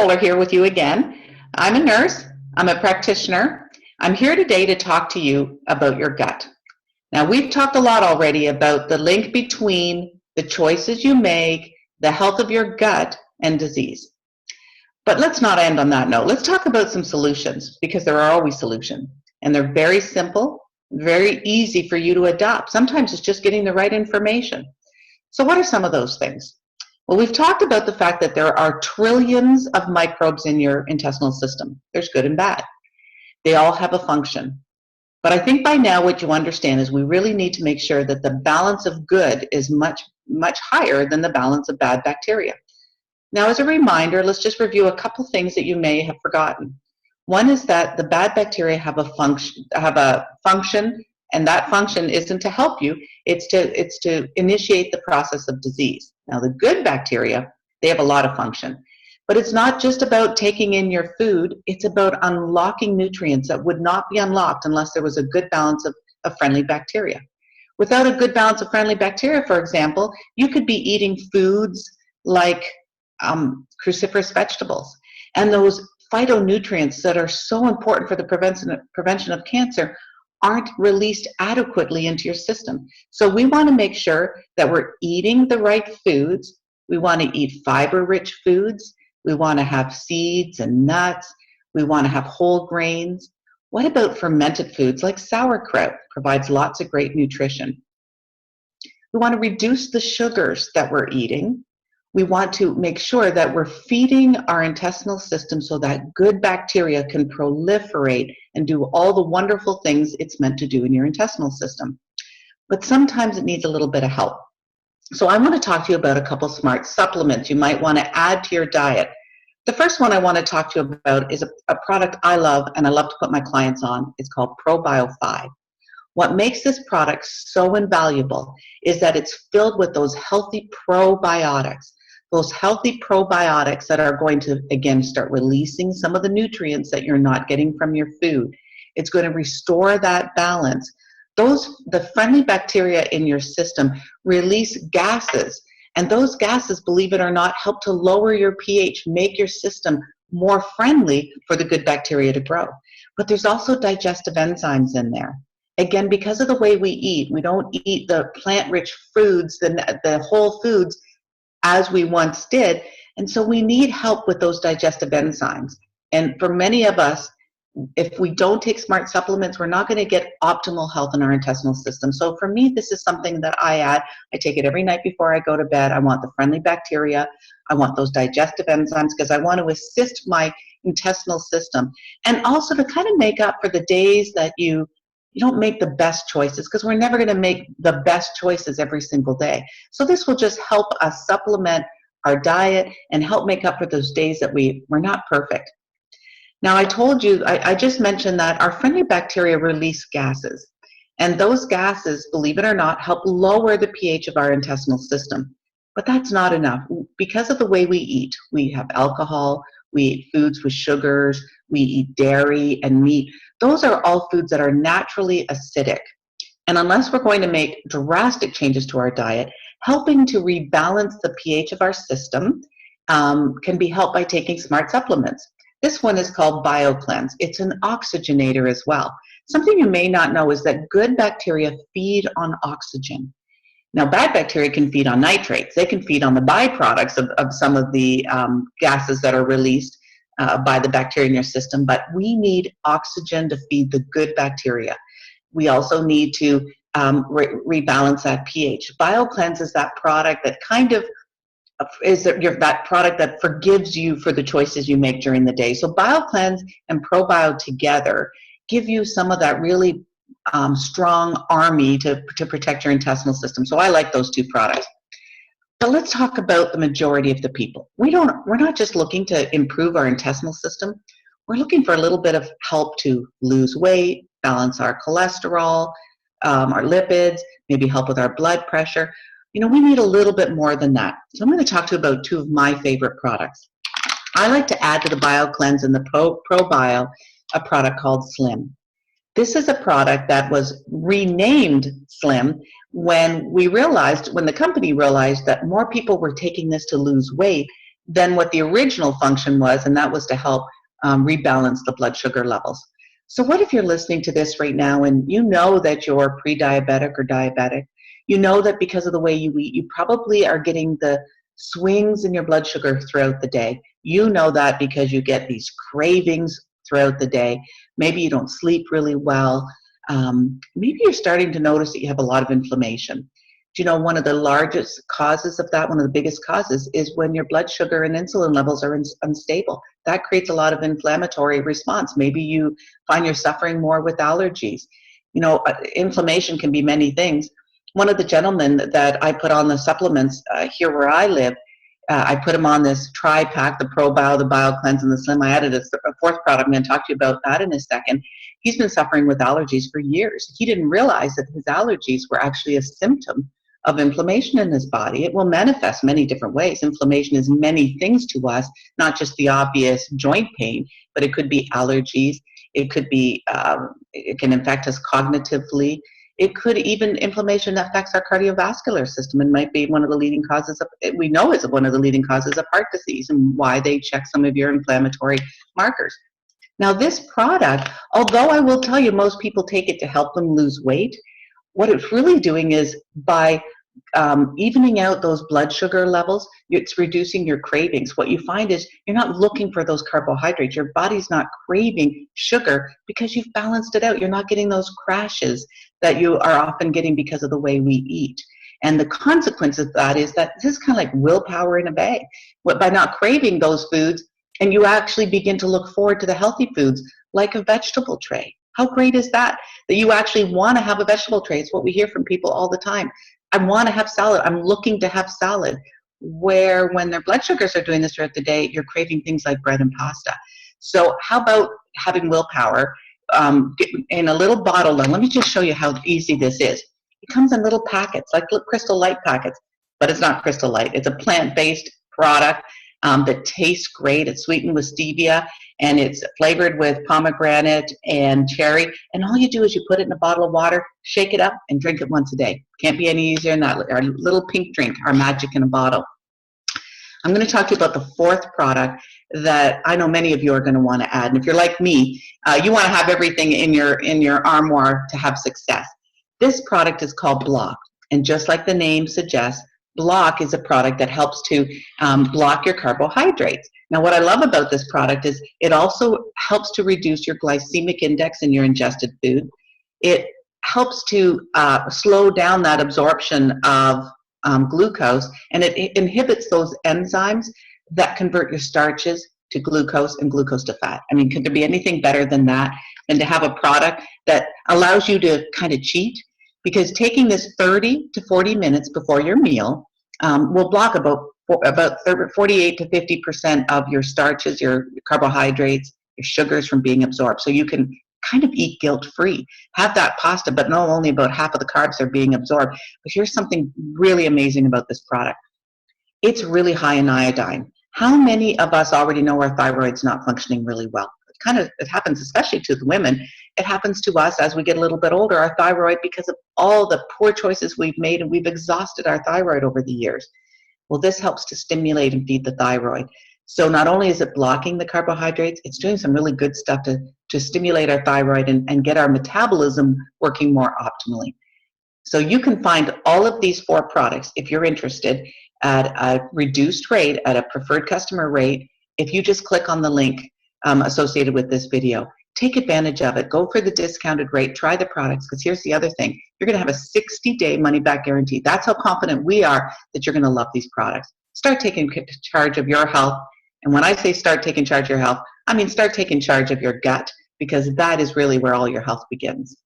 Kohler here with you again. I'm a nurse, I'm a practitioner. I'm here today to talk to you about your gut. Now, we've talked a lot already about the link between the choices you make, the health of your gut, and disease. But let's not end on that note. Let's talk about some solutions, because there are always solutions. And they're very simple, very easy for you to adopt. Sometimes it's just getting the right information. So what are some of those things? Well, we've talked about the fact that there are trillions of microbes in your intestinal system. There's good and bad. They all have a function. But I think by now what you understand is we really need to make sure that the balance of good is much, much higher than the balance of bad bacteria. Now, as a reminder, let's just review a couple things that you may have forgotten. One is that the bad bacteria have a function, and that function isn't to help you, it's to initiate the process of disease. Now, the good bacteria, they have a lot of function, but it's not just about taking in your food, it's about unlocking nutrients that would not be unlocked unless there was a good balance of friendly bacteria. Without a good balance of friendly bacteria, for example, you could be eating foods like cruciferous vegetables, and those phytonutrients that are so important for the prevention of cancer aren't released adequately into your system. So we want to make sure that we're eating the right foods. We want to eat fiber-rich foods. We want to have seeds and nuts. We want to have whole grains. What about fermented foods like sauerkraut? Provides lots of great nutrition. We want to reduce the sugars that we're eating. We want to make sure that we're feeding our intestinal system so that good bacteria can proliferate and do all the wonderful things it's meant to do in your intestinal system. But sometimes it needs a little bit of help. So I want to talk to you about a couple smart supplements you might want to add to your diet. The first one I want to talk to you about is a product I love and I love to put my clients on. It's called ProBio 5. What makes this product so invaluable is that it's filled with those healthy probiotics. Those healthy probiotics that are going to, again, start releasing some of the nutrients that you're not getting from your food. It's going to restore that balance. The friendly bacteria in your system release gases, and those gases, believe it or not, help to lower your pH, make your system more friendly for the good bacteria to grow. But there's also digestive enzymes in there. Again, because of the way we eat, we don't eat the plant-rich foods, the whole foods, as we once did, and so we need help with those digestive enzymes. And for many of us, if we don't take smart supplements, we're not going to get optimal health in our intestinal system. So for me, this is something that I add. I take it every night before I go to bed. I want the friendly bacteria. I want those digestive enzymes because I want to assist my intestinal system, and also to kind of make up for the days that you don't make the best choices, because we're never going to make the best choices every single day. So this will just help us supplement our diet and help make up for those days that we're not perfect. Now, I told you, I just mentioned that our friendly bacteria release gases, and those gases, believe it or not, help lower the pH of our intestinal system. But that's not enough. Because of the way we eat, we have alcohol, we eat foods with sugars, we eat dairy and meat. Those are all foods that are naturally acidic. And unless we're going to make drastic changes to our diet, helping to rebalance the pH of our system can be helped by taking smart supplements. This one is called BioCleanse. It's an oxygenator as well. Something you may not know is that good bacteria feed on oxygen. Now, bad bacteria can feed on nitrates. They can feed on the byproducts of some of the gases that are released by the bacteria in your system, but we need oxygen to feed the good bacteria. We also need to rebalance that pH. BioCleanse is that product that kind of is that product that forgives you for the choices you make during the day. So BioCleanse and ProBio together give you some of that really strong army to protect your intestinal system. So I like those two products. But let's talk about the majority of the people. We're not just looking to improve our intestinal system. We're looking for a little bit of help to lose weight, balance our cholesterol, our lipids, maybe help with our blood pressure. You know, we need a little bit more than that. So I'm going to talk to you about two of my favorite products. I like to add to the BioCleanse and the ProBio a product called Slim. This is a product that was renamed Slim when the company realized that more people were taking this to lose weight than what the original function was, and that was to help rebalance the blood sugar levels. So what if you're listening to this right now and you know that you're pre-diabetic or diabetic? You know that because of the way you eat, you probably are getting the swings in your blood sugar throughout the day. You know that because you get these cravings throughout the day. Maybe you don't sleep really well. Maybe you're starting to notice that you have a lot of inflammation. Do you know one of the largest causes of that, one of the biggest causes, is when your blood sugar and insulin levels are unstable. That creates a lot of inflammatory response. Maybe you find you're suffering more with allergies. You know, inflammation can be many things. One of the gentlemen that I put on the supplements here where I live, I put him on this tri-pack, the ProBio, the BioCleanse, and the Slim. I added a fourth product. I'm going to talk to you about that in a second. He's been suffering with allergies for years. He didn't realize that his allergies were actually a symptom of inflammation in his body. It will manifest many different ways. Inflammation is many things to us, not just the obvious joint pain, but it could be allergies. It could be, it can affect us cognitively. It could even, inflammation affects our cardiovascular system and might be one of the leading causes of, we know is one of the leading causes of heart disease and why they check some of your inflammatory markers. Now this product, although I will tell you most people take it to help them lose weight, what it's really doing is by evening out those blood sugar levels, it's reducing your cravings. What you find is you're not looking for those carbohydrates. Your body's not craving sugar because you've balanced it out. You're not getting those crashes that you are often getting because of the way we eat. And the consequence of that is that this is kind of like willpower in a bag. By not craving those foods, and you actually begin to look forward to the healthy foods like a vegetable tray. How great is that? That you actually want to have a vegetable tray. It's what we hear from people all the time. I want to have salad. I'm looking to have salad. Where when their blood sugars are doing this throughout the day, you're craving things like bread and pasta. So how about having willpower in a little bottle? And let me just show you how easy this is. It comes in little packets, like Crystal Light packets, but it's not Crystal Light. It's a plant-based product that tastes great. It's sweetened with stevia, and it's flavored with pomegranate and cherry. And all you do is you put it in a bottle of water, shake it up, and drink it once a day. Can't be any easier than that. Our little pink drink, our magic in a bottle. I'm going to talk to you about the fourth product that I know many of you are going to want to add. And if you're like me, you want to have everything in your armoire to have success. This product is called Block. And just like the name suggests, Block is a product that helps to block your carbohydrates. Now, what I love about this product is it also helps to reduce your glycemic index in your ingested food. It helps to slow down that absorption of glucose, and it inhibits those enzymes that convert your starches to glucose and glucose to fat. I mean, could there be anything better than that, than to have a product that allows you to kind of cheat? Because taking this 30 to 40 minutes before your meal will block about 48 to 50% of your starches, your carbohydrates, your sugars from being absorbed. So you can kind of eat guilt-free. Have that pasta, but not only about half of the carbs are being absorbed. But here's something really amazing about this product. It's really high in iodine. How many of us already know our thyroid's not functioning really well? It happens especially to the women. It happens to us as we get a little bit older, our thyroid, because of all the poor choices we've made, and we've exhausted our thyroid over the years. Well, this helps to stimulate and feed the thyroid. So not only is it blocking the carbohydrates, it's doing some really good stuff to stimulate our thyroid and get our metabolism working more optimally. So you can find all of these four products, if you're interested, at a reduced rate, at a preferred customer rate, if you just click on the link associated with this video. Take advantage of it. Go for the discounted rate. Try the products, because here's the other thing. You're going to have a 60-day money-back guarantee. That's how confident we are that you're going to love these products. Start taking charge of your health. And when I say start taking charge of your health, I mean start taking charge of your gut, because that is really where all your health begins.